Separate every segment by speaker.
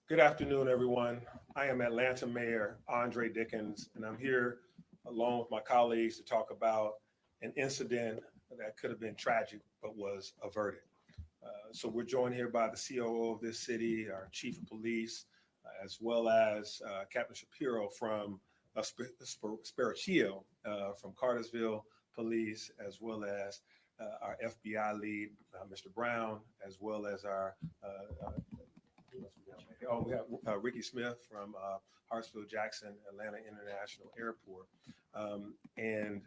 Speaker 1: Good afternoon, everyone. I am Atlanta Mayor Andre Dickens, and I'm here along with my colleagues to talk about an incident that could have been tragic but was averted. So we're joined here by the COO of this city, our Chief of Police, as well as Captain Shapiro from 𝐟𝐨𝐫𝐞𝐿 from Cartersville Police, as well as our FBI lead, Mr. Brown, as well as our we have Ricky Smith from Hartsfield-Jackson Atlanta International Airport. And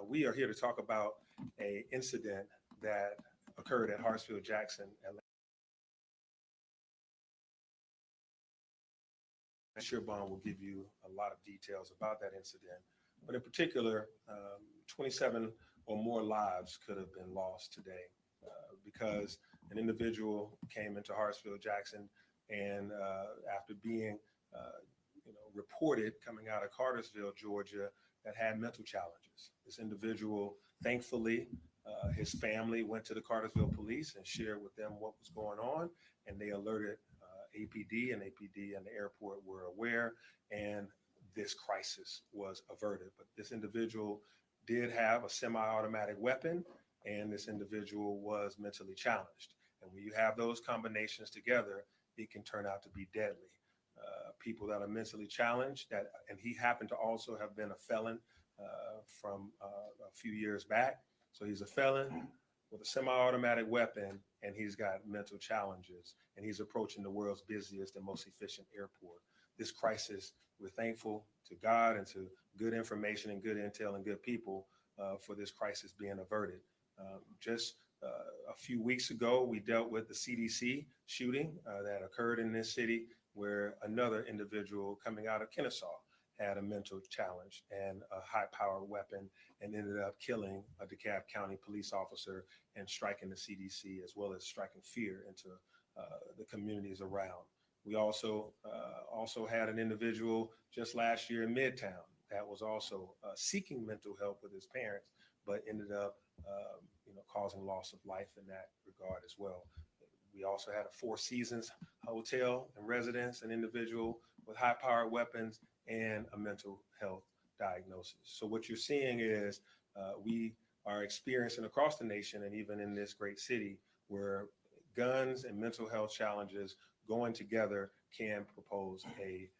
Speaker 1: we are here to talk about an incident that occurred at Hartsfield-Jackson Atlanta. 𝐬𝐮𝐬𝐜𝐫𝐿 will give you a lot of details about that incident, but in particular, 27 or more lives could have been lost today because an individual came into Hartsfield-Jackson and after being reported coming out of Cartersville, Georgia, that had mental challenges. This individual, thankfully, his family went to the Cartersville police and shared with them what was going on, and they alerted APD, and APD and the airport were aware, and this crisis was averted. But this individual did have a semi-automatic weapon, and this individual was mentally challenged. And when you have those combinations together, it can turn out to be deadly. People that are mentally challenged, and he happened to also have been a felon from a few years back. So he's a felon with a semi-automatic weapon, and he's got mental challenges, and he's approaching the world's busiest and most efficient airport. This crisis, we're thankful to God and to good information and good intel and good people for this crisis being averted. Just a few weeks ago, we dealt with the CDC shooting that occurred in this city, where another individual coming out of Kennesaw had a mental challenge and a high-powered weapon and ended up killing a DeKalb County police officer and striking the CDC, as well as striking fear into the communities around. We also had an individual just last year in Midtown that was also seeking mental help with his parents, but ended up causing loss of life in that regard as well. We also had a Four Seasons hotel and residence, an individual with high-powered weapons and a mental health diagnosis. So what you're seeing is we are experiencing across the nation and even in this great city where guns and mental health challenges going together can propose a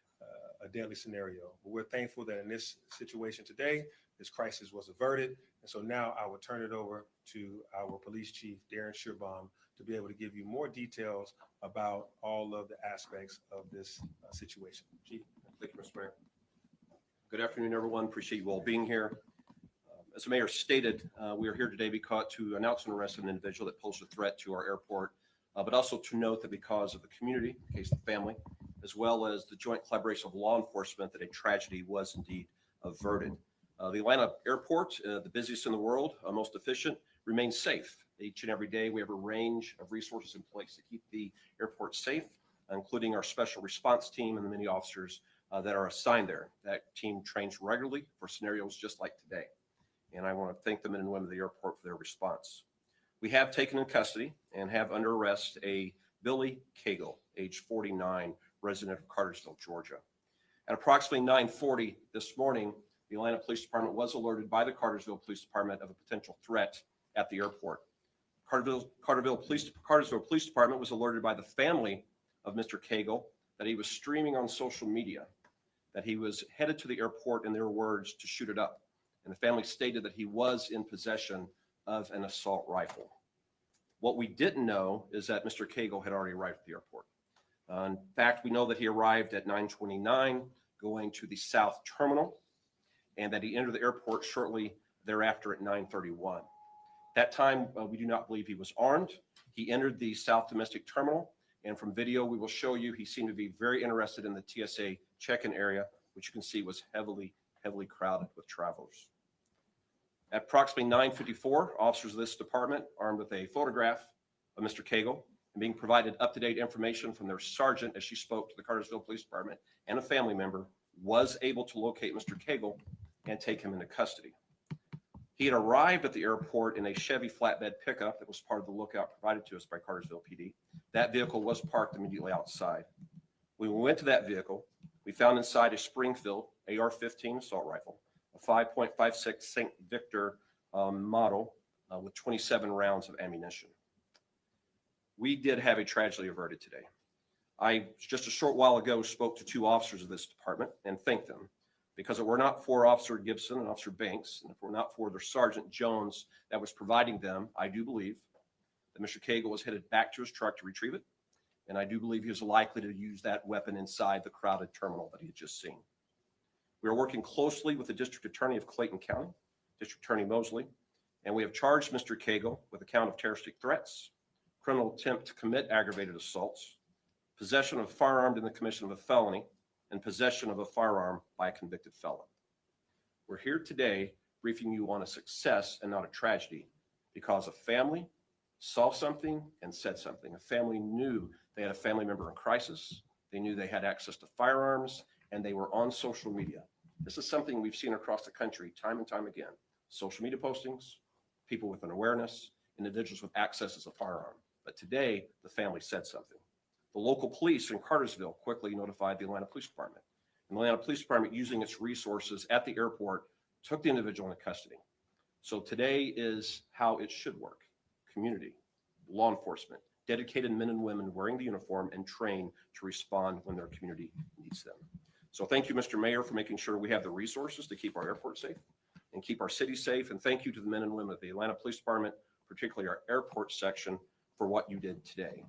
Speaker 1: deadly scenario. But we're thankful that in this situation today, this crisis was averted. And so now I will turn it over to our police chief, 𝐸𝐮𝐬𝐫𝐿, to be able to give you more details about all of the aspects of this situation. Chief.
Speaker 2: Thank you, Mr. Mayor. Good afternoon, everyone. Appreciate you all being here. As the mayor stated, we are here today to announce an arrest of an individual that posed a threat to our airport, but also to note that because of the community, in case of the family, as well as the joint collaboration of law enforcement, that a tragedy was indeed averted. The Atlanta airport, the busiest in the world, most efficient, remains safe. Each and every day, we have a range of resources in place to keep the airport safe, including our special response team and the many officers that are assigned there. That team trains regularly for scenarios just like today. And I want to thank the men and women of the airport for their response. We have taken in custody and have under arrest a Billy Cagle, age 49, resident of Cartersville, Georgia. At approximately 9:40 this morning, the Atlanta Police Department was alerted by the Cartersville Police Department of a potential threat at the airport. Cartersville Police Department was alerted by the family of Mr. Cagle that he was streaming on social media, that he was headed to the airport, in their words, to shoot it up. And the family stated that he was in possession of an assault rifle. What we didn't know is that Mr. Cagle had already arrived at the airport. In fact, we know that he arrived at 9:29, going to the South Terminal, and that he entered the airport shortly thereafter at 9:31. That time, we do not believe he was armed. He entered the South Domestic Terminal, and from video we will show you he seemed to be very interested in the TSA check-in area, which you can see was heavily crowded with travelers. At approximately 9:54, officers of this department, armed with a photograph of Mr. Cagle and being provided up-to-date information from their sergeant as she spoke to the Cartersville Police Department and a family member, was able to locate Mr. Cagle and take him into custody. He had arrived at the airport in a Chevy flatbed pickup that was part of the lookout provided to us by Cartersville PD. That vehicle was parked immediately outside. When we went to that vehicle, we found inside a Springfield AR-15 assault rifle, a 5.56 St. Victor model with 27 rounds of ammunition. We did have a tragedy averted today. I just a short while ago spoke to 2 officers of this department and thanked them, because if it were not for Officer Gibson and Officer Banks, and if it were not for their Sergeant Jones that was providing them, I do believe that Mr. 𝐾𝐨𝐽 was headed back to his truck to retrieve it. And I do believe he was likely to use that weapon inside the crowded terminal that he had just seen. We are working closely with the District Attorney of Clayton County, District Attorney Mosley, and we have charged Mr. 𝐾𝐨𝐽 with a count of terroristic threats, criminal attempt to commit aggravated assaults, possession of a firearm in the commission of a felony, and possession of a firearm by a convicted felon. We're here today briefing you on a success and not a tragedy, because a family saw something and said something. A family knew they had a family member in crisis. They knew they had access to firearms, and they were on social media. This is something we've seen across the country time and time again. Social media postings, people with an awareness, individuals with access to a firearm. But today, the family said something. The local police in Cartersville quickly notified the Atlanta Police Department. And the Atlanta Police Department, using its resources at the airport, took the individual into custody. So today is how it should work. Community, law enforcement, dedicated men and women wearing the uniform and trained to respond when their community needs them. So thank you, Mr. Mayor, for making sure we have the resources to keep our airport safe and keep our city safe. And thank you to the men and women of the Atlanta Police Department, particularly our airport section, for what you did today.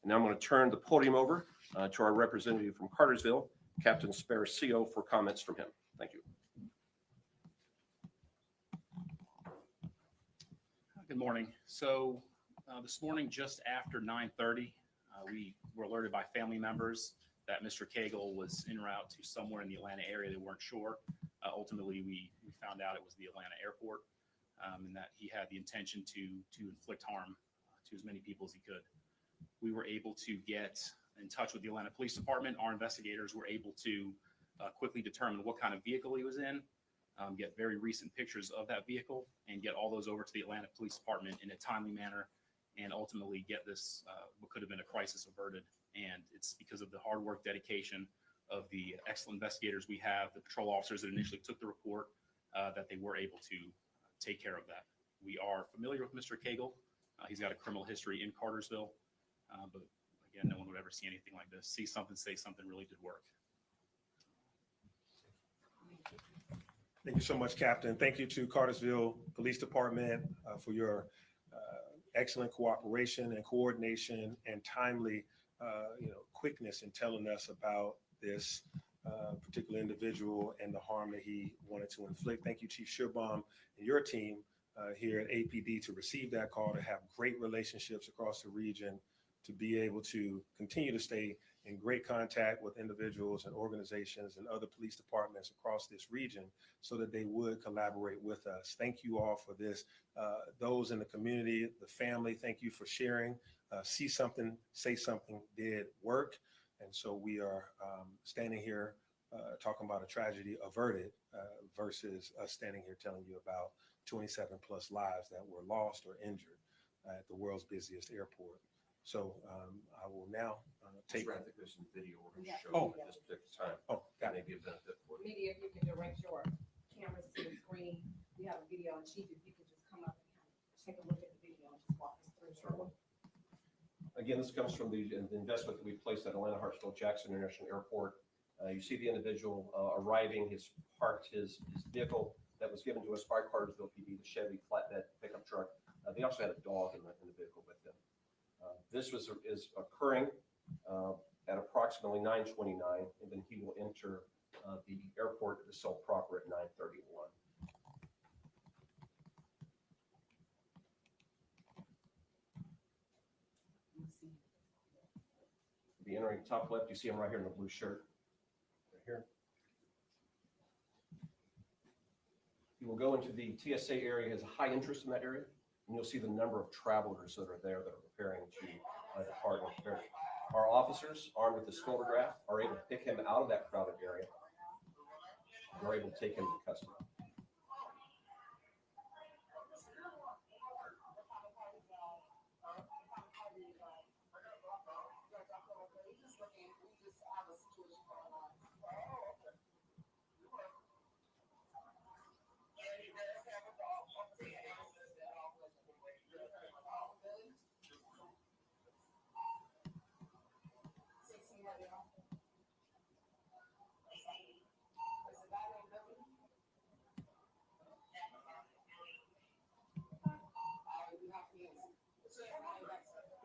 Speaker 2: And now I'm going to turn the podium over to our representative from Cartersville, Captain 𝐼𝐶𝐽, for comments from him. Thank you.
Speaker 3: Good morning. So this morning, just after 9:30, we were alerted by family members that Mr. 𝐾𝐨𝐽 was en route to somewhere in the Atlanta area. They weren't sure. Ultimately, we found out it was the Atlanta airport, and that he had the intention to inflict harm to as many people as he could. We were able to get in touch with the Atlanta Police Department. Our investigators were able to quickly determine what kind of vehicle he was in, get very recent pictures of that vehicle, and get all those over to the Atlanta Police Department in a timely manner, and ultimately get this, what could have been a crisis, averted. And it's because of the hard work, dedication of the excellent investigators we have, the patrol officers that initially took the report, that they were able to take care of that. We are familiar with Mr. 𝐾𝐨𝐽. He's got a criminal history in Cartersville, but again, no one would ever see anything like this. See something, say something really did work.
Speaker 1: Thank you so much, Captain. Thank you to Cartersville Police Department for your excellent cooperation and coordination and timely, quickness in telling us about this particular individual and the harm that he wanted to inflict. Thank you, Chief Suwanee and your team here at APD to receive that call, to have great relationships across the region, to be able to continue to stay in great contact with individuals and organizations and other police departments across this region so that they would collaborate with us. Thank you all for this. Those in the community, the family, thank you for sharing. See something, say something did work. And so we are standing here talking about a tragedy averted versus us standing here telling you about 27 plus lives that were lost or injured at the world's busiest airport. So I will now take.
Speaker 2: I think there's some video we're going to show
Speaker 1: Oh.
Speaker 2: at this particular time.
Speaker 1: Oh, got it.
Speaker 2: Maybe a benefit for you.
Speaker 4: Media, if you can direct your cameras to the screen, we have a video, and Chief, if you could just come up and kind of take a look at the video and just walk us through.
Speaker 2: Certainly. Again, this comes from the investment that we placed at Atlanta Hartsfield-Jackson International Airport. You see the individual arriving. He's parked his vehicle that was given to us by Cartersville PD, the Chevy flatbed pickup truck. They also had a dog in the vehicle with them. This is occurring at approximately 9:29, and then he will enter the airport to sell proper at 9:31. Be entering top left. You see him right here in the blue shirt. Right here. He will go into the TSA area. He has a high interest in that area, and you'll see the number of travelers that are there that are preparing to depart. Our officers, armed with this photograph, are able to pick him out of that crowded area. They're able to take him to custody.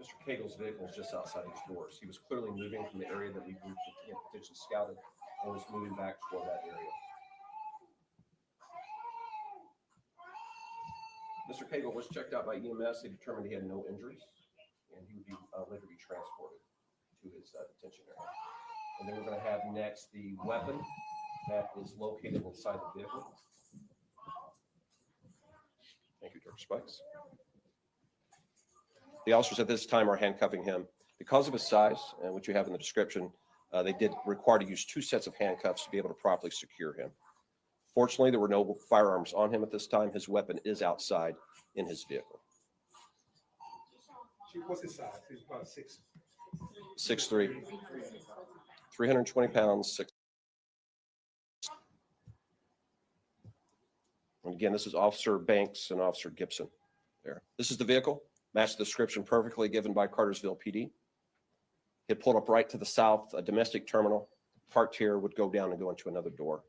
Speaker 2: Mr. Cagle's vehicle is just outside his doors. He was clearly moving from the area that we potentially scouted and was moving back toward that area. Mr. Cagle was checked out by EMS. They determined he had no injuries, and he would be later be transported to his detention area. And then we're going to have next the weapon that is located inside the vehicle. Thank you, Director Spikes. The officers at this time are handcuffing him. Because of his size, and what you have in the description, they did require to use 2 sets of handcuffs to be able to properly secure him. Fortunately, there were no firearms on him at this time. His weapon is outside in his vehicle.
Speaker 1: What's his size? He's about
Speaker 2: 6'3", 320 pounds, 6. And again, this is Officer Banks and Officer Gibson there. This is the vehicle, matched the description perfectly given by Cartersville PD. It pulled up right to the south, a domestic terminal, parked here, would go down and go into another door.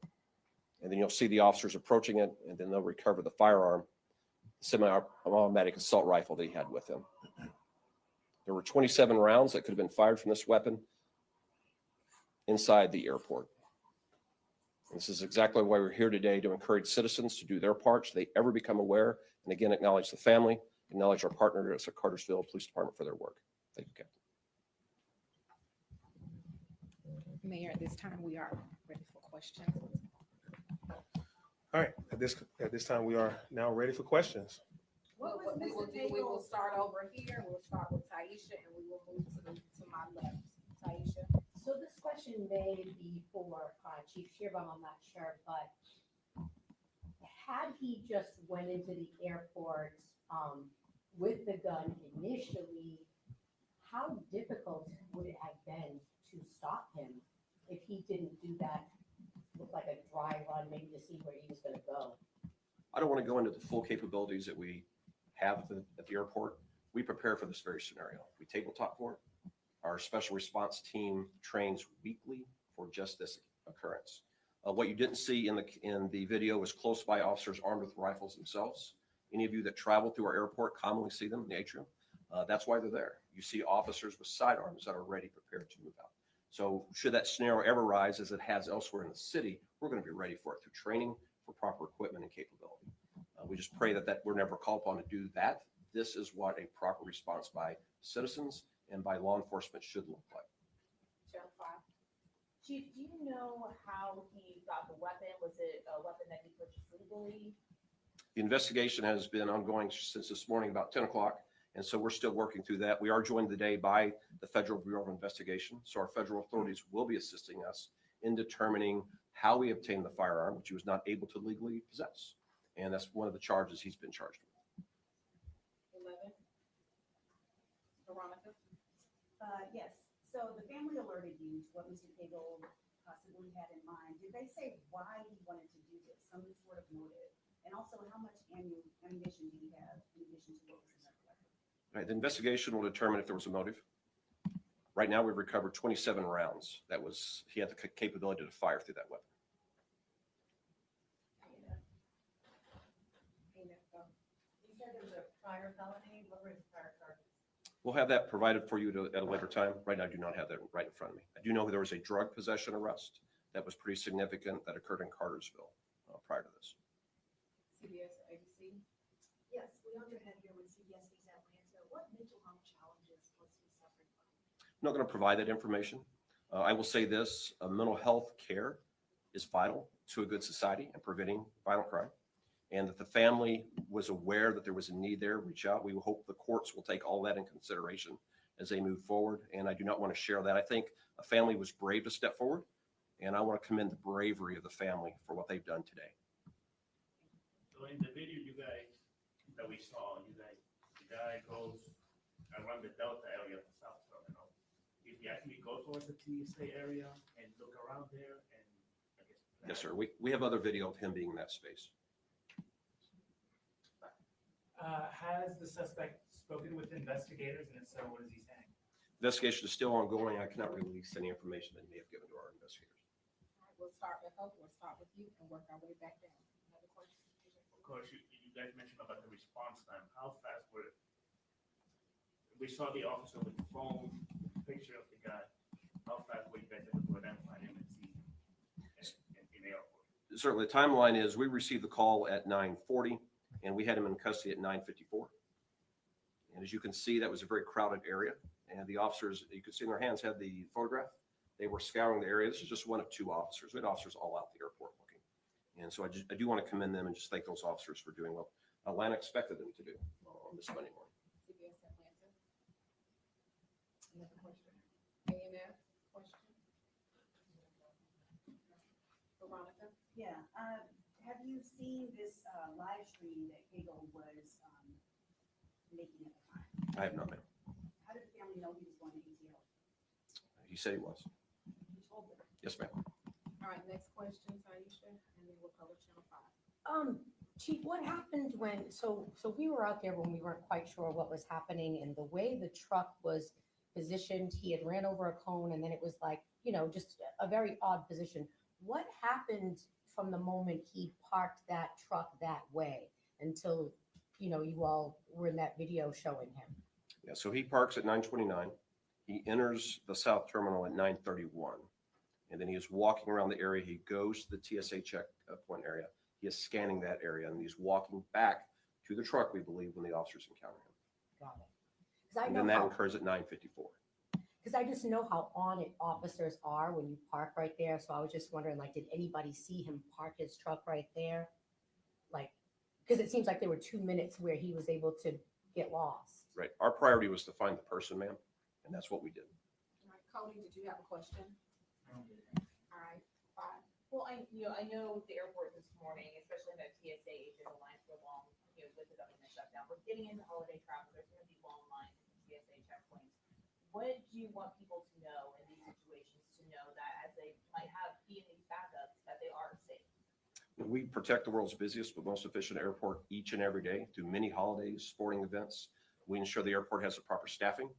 Speaker 2: And then you'll see the officers approaching it, and then they'll recover the firearm, semi-automatic assault rifle that he had with him. There were 27 rounds that could have been fired from this weapon inside the airport. And this is exactly why we're here today, to encourage citizens to do their part so they ever become aware, and again, acknowledge the family, acknowledge our partners at Cartersville Police Department for their work. Thank you, Captain.
Speaker 4: Mayor, at this time, we are ready for questions.
Speaker 1: All right, at this time, we are now ready for questions.
Speaker 4: What was Mr. Cagle? We will start over here. We'll start with 𝐶𝐬𝐿, and we will move to my left. 𝐶𝐬𝐿.
Speaker 5: So this question may be for Chief 𝐟𝐵𝐿, I'm not sure, but had he just went into the airport with the gun initially, how difficult would it have been to stop him if he didn't do that, look like a dry run, maybe to see where he was going to go?
Speaker 2: I don't want to go into the full capabilities that we have at the airport. We prepare for this very scenario. We tabletop for it. Our special response team trains weekly for just this occurrence. What you didn't see in the video was close by officers armed with rifles themselves. Any of you that travel through our airport commonly see them in the atrium. That's why they're there. You see officers with sidearms that are ready, prepared to move out. So should that scenario ever rise, as it has elsewhere in the city, we're going to be ready for it through training, for proper equipment and capability. We just pray that we're never called upon to do that. This is what a proper response by citizens and by law enforcement should look like.
Speaker 5: Chief, do you know how he got the weapon? Was it a weapon that he purchased legally?
Speaker 2: The investigation has been ongoing since this morning about 10 o'clock. And so we're still working through that. We are joined today by the Federal Bureau of Investigation. So our federal authorities will be assisting us in determining how we obtained the firearm, which he was not able to legally possess. And that's one of the charges he's been charged with.
Speaker 4: 11. Veronica?
Speaker 6: Yes. So the family alerted you to what Mr. Cagle possibly had in mind. Did they say why he wanted to do this? Some sort of motive? And also, how much ammunition did he have in addition to what was in that record?
Speaker 2: Right, the investigation will determine if there was a motive. Right now, we've recovered 27 rounds. He had the capability to fire through that weapon.
Speaker 5: You said there was a prior felony. What were his prior charges?
Speaker 2: We'll have that provided for you at a later time. Right now, I do not have that right in front of me. I do know there was a drug possession arrest that was pretty significant that occurred in Cartersville prior to this.
Speaker 4: CBS or ABC?
Speaker 7: Yes, we also have here with CBS News Atlanta. What mental health challenges was he suffering from?
Speaker 2: I'm not going to provide that information. I will say this, mental health care is vital to a good society and preventing violent crime. And that the family was aware that there was a need there, reach out. We hope the courts will take all that in consideration as they move forward. And I do not want to share that. I think a family was brave to step forward. And I want to commend the bravery of the family for what they've done today.
Speaker 8: So in the video that we saw, the guy goes around the Delta area of the South Terminal. He he actually go towards the TSA area and look around there and I guess.
Speaker 2: Yes, sir. We have other video of him being in that space.
Speaker 9: Has the suspect spoken with investigators, and if so, what is he saying?
Speaker 2: Investigation is still ongoing. I cannot release any information that he may have given to our investigators.
Speaker 4: All right, we'll start with Hope, we'll start with you and work our way back down. Another question?
Speaker 8: Of course, you guys mentioned about the response time. How fast were it? We saw the officer with the phone, picture of the guy. How fast were you guys able to identify him and see him in the airport?
Speaker 2: Certainly, the timeline is we received the call at 9:40 and we had him in custody at 9:54. And as you can see, that was a very crowded area. And the officers, you could see in their hands, had the photograph. They were scouring the area. This is just one of two officers. We had officers all out the airport looking. And so I do want to commend them and just thank those officers for doing what Atlanta expected them to do on this Monday morning.
Speaker 4: CBS Atlanta. Another question? AMF, question? Veronica?
Speaker 6: Yeah, have you seen this live stream that 𝐾𝐨 was making at the time?
Speaker 2: I have not, ma'am.
Speaker 6: How did the family know he was going to ATL?
Speaker 2: He said he was.
Speaker 6: You told them.
Speaker 2: Yes, ma'am.
Speaker 4: All right, next question, Taisha, and then we'll cover Channel 5.
Speaker 5: Chief, what happened when, so we were out there when we weren't quite sure what was happening, and the way the truck was positioned, he had ran over a cone, and then it was like, just a very odd position. What happened from the moment he parked that truck that way until, you all were in that video showing him?
Speaker 2: Yeah, so he parks at 9:29. He enters the south terminal at 9:31. And then he is walking around the area. He goes to the TSA checkpoint area. He is scanning that area and he's walking back to the truck, we believe, when the officers encounter him.
Speaker 5: Got it. 'Cause I
Speaker 2: And
Speaker 5: know
Speaker 2: then that
Speaker 5: how-
Speaker 2: occurs at 9:54.
Speaker 5: Because I just know how on it officers are when you park right there. So I was just wondering, did anybody see him park his truck right there? Because it seems like there were 2 minutes where he was able to get lost.
Speaker 2: Right. Our priority was to find the person, ma'am, and that's what we did.
Speaker 4: All right, Cody, did you have a question? All right, 5.
Speaker 10: Well, I know the airport this morning, especially in the TSA agent, the lines were long, with the government shutdown. We're getting into holiday travel. There's going to be long lines at the TSA checkpoints. What do you want people to know in these situations to know that as they might be in these backups, that they are safe?
Speaker 2: We protect the world's busiest but most efficient airport each and every day through many holidays, sporting events. We ensure the airport has the proper staffing.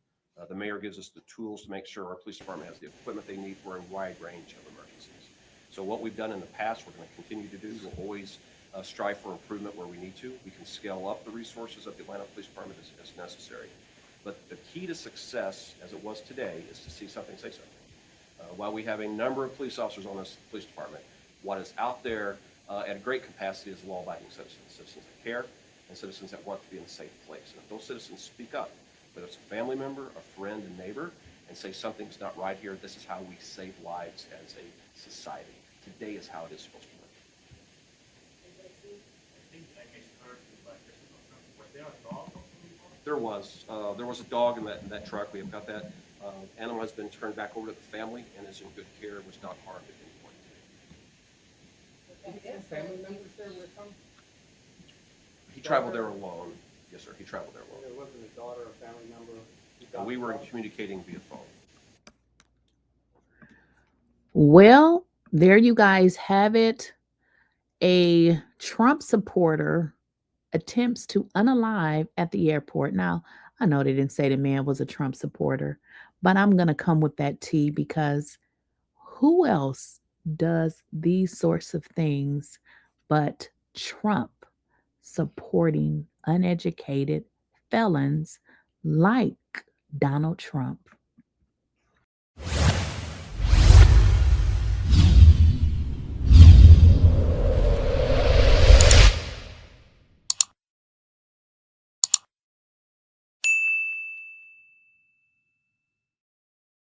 Speaker 2: The mayor gives us the tools to make sure our police department has the equipment they need for a wide range of emergencies. So what we've done in the past, we're going to continue to do. We'll always strive for improvement where we need to. We can scale up the resources of the Atlanta Police Department as necessary. But the key to success, as it was today, is to see something, say something. While we have a number of police officers on this police department, what is out there at a great capacity is law-abiding citizens, citizens that care, and citizens that want to be in a safe place. And if those citizens speak up, whether it's a family member, a friend, a neighbor, and say something's not right here, this is how we save lives as a society. Today is how it is supposed to work.
Speaker 8: I think I misheard you, but was there a dog?
Speaker 2: There was a dog in that truck. We have got that. Animal has been turned back over to the family and is in good care. Was not harmed at any point today.
Speaker 11: Family members there with him?
Speaker 2: He traveled there alone. Yes, sir. He traveled there alone.
Speaker 11: There wasn't a daughter or family member?
Speaker 2: And we were communicating via phone.
Speaker 12: Well, there you guys have it. A Trump supporter attempts to unalive at the airport. Now, I know they didn't say the man was a Trump supporter, but I'm going to come with that T because who else does these sorts of things but Trump supporting uneducated felons like Donald Trump?